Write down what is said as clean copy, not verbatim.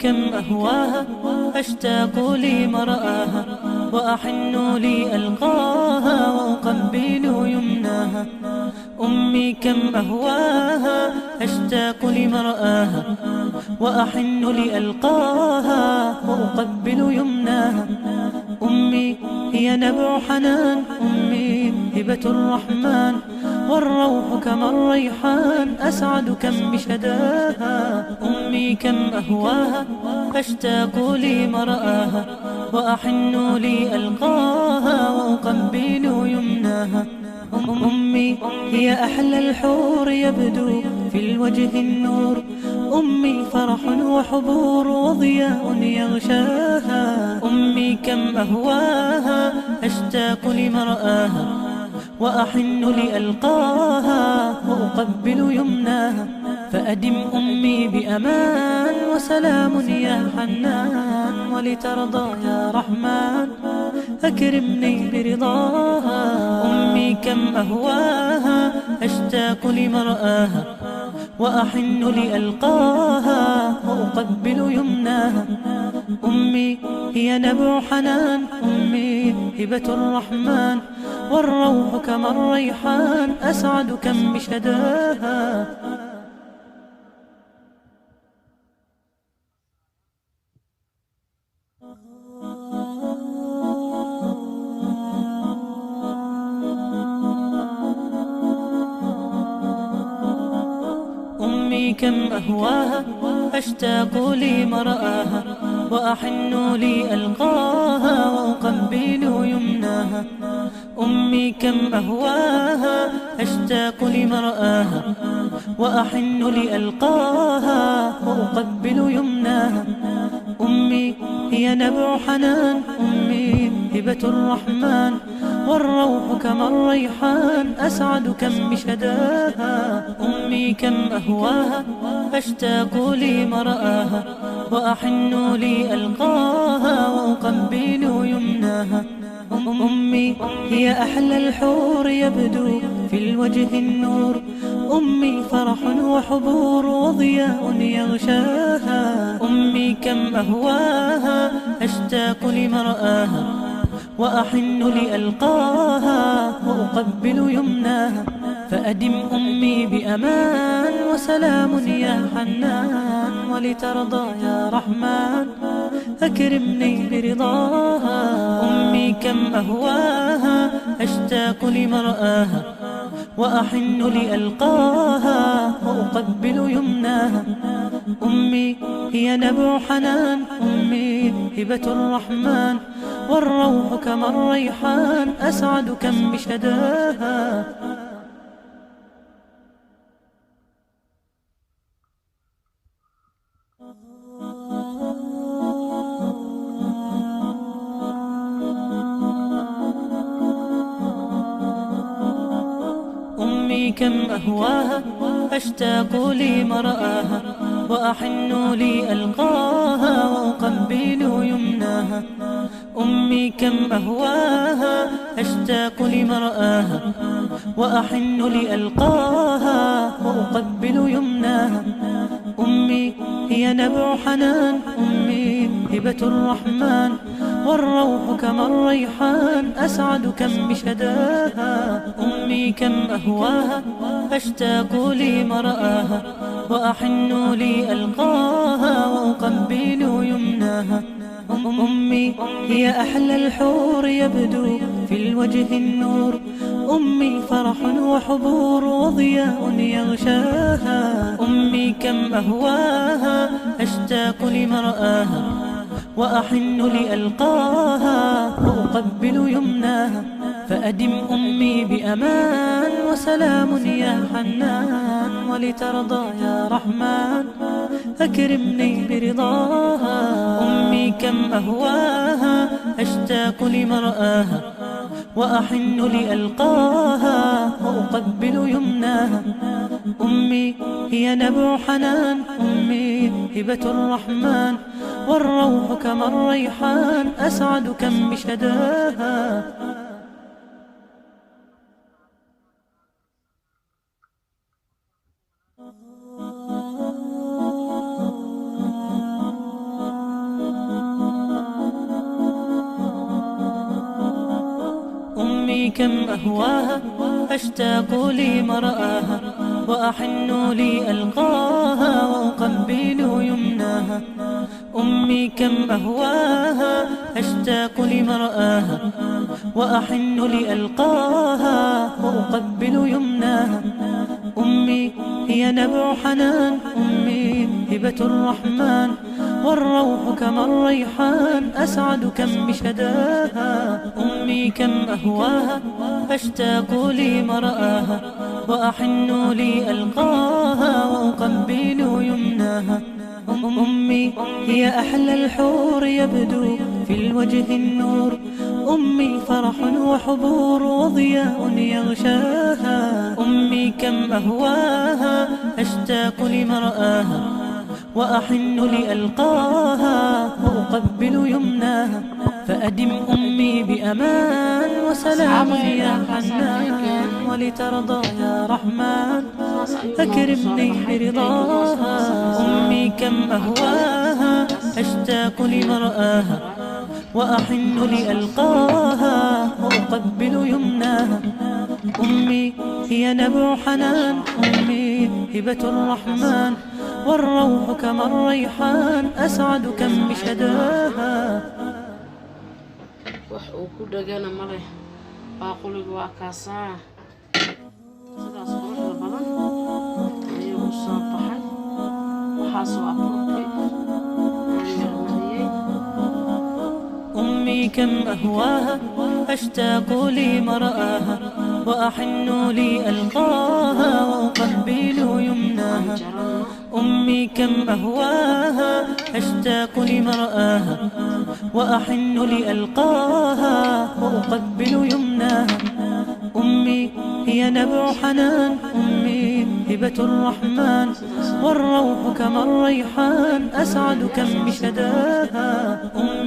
كم أهواها أشتاق لمرآها وأحن لألقاها وأقبل يمناها. أمي كم أهواها أشتاق لمرآها وأحن لألقاها وأقبل يمناها. أمي هي نبع حنان، أمي هبة الرحمن، والروح كما الريحان أسعد كم بشداها. أمي كم أهواها أشتاق لمرآها وأحن لألقاها وأقبل يمناها. أمي هي أحلى الحور يبدو في الوجه النور، أمي فرح وحبور وضياء يغشاها. أمي كم أهواها أشتاق لمرآها وأحن لألقاها وأقبل يمناها. فأدم أمي بأمان وسلام يا حنان، ولترضى يا رحمن أكرمني برضاها. أمي كم أهواها أشتاق لمرآها وأحن لألقاها وأقبل يمناها. أمي هي نبع حنان، أمي هبة الرحمن، والروح كما الريحان أسعد كم بشداها. أمي كم أهواها أشتاق لمرآها وأحن لألقاها وأقبل يمناها. أمي كم أهواها أشتاق لمرآها وأحن لألقاها وأقبل يمناها. أمي هي نبع حنان، أمي هبة الرحمن، والروح كما الريحان أسعد كم بشداها. أمي كم أهواها أشتاق لمرآها وأحن لألقاها وأقبل يمناها. أمي هي أحلى الحور يبدو في الوجه النور، أمي فرح وحبور وضياء يغشاها. أمي كم أهواها أشتاق لمرآها وأحن لألقاها وأقبل يمناها. فأدم أمي بأمان وسلام يا حنان، ولترضى يا رحمن أكرمني برضاها. أمي كم أهواها أشتاق لمرآها وأحن لألقاها وأقبل يمناها. أمي هي نبع حنان، أمي هبة الرحمن، والروح كما الريحان أسعد كم بشداها. أمي كم أهواها أشتاق لمرآها وأحن لألقاها وأقبل يمناها. أمي كم أهواها أشتاق لمرآها وأحن لألقاها وأقبل يمناها. أمي هي نبع حنان، أمي هبة الرحمن، والروح كما الريحان أسعد كم بشداها. أمي كم أهواها أشتاق لمرآها وأحن لألقاها وأقبل يمناها. أمي هي أحلى الحور يبدو في الوجه النور، أمي فرح وحبور وضياء يغشاها. أمي كم أهواها أشتاق لمرآها وأحن لألقاها وأقبل يمناها. فأدم أمي بأمان وسلام يا حنان، ولترضى يا رحمن أكرمني برضاها. أمي كم أهواها أشتاق لمرآها وأحن لألقاها وأقبل يمناها. أمي هي نبع حنان، أمي هبة الرحمن، والروح كما الريحان أسعد كم بشداها. أمي كم أهواها أشتاق لمرآها وأحن لألقاها وأقبل يمناها. أمي كم أهواها أشتاق لمرآها وأحن لألقاها وأقبل يمناها. أمي هي نبع حنان، أمي هبة الرحمن، والروح كما الريحان أسعد كم بشداها. أمي كم أهواها أشتاق لمرآها وأحن لألقاها وأقبل يمناها. أمي هي أحلى الحور يبدو في الوجه النور، أمي فرح وحبور وضياء يغشاها. أمي كم أهواها أشتاق لمرآها وأحن لألقاها وأقبل يمناها. فأدم أمي بأمان وسلام يا حنان، ولترضى يا رحمن أكرمني برضاها. أمي كم أهواها أشتاق لمرآها وأحن لألقاها وأقبل يمناها. أمي هي نبع حنان، أمي هبة الرحمن، والروح كما الريحان أسعد كم بشداها. wax uu ku dhagana male baaquligu waa kaasaa sidaas quruxda badan ayuu soo baxay. waxaasoo abuurtay أمي كم أهواها أشتاق لمرآها وأحن لألقاها وأقبل يمناها. أمي كم أهواها أشتاق لمرآها وأحن لألقاها وأقبل يمناها. أمي هي نبع حنان، أمي هبة الرحمن، والروح كما الريحان أسعد كم بشداها.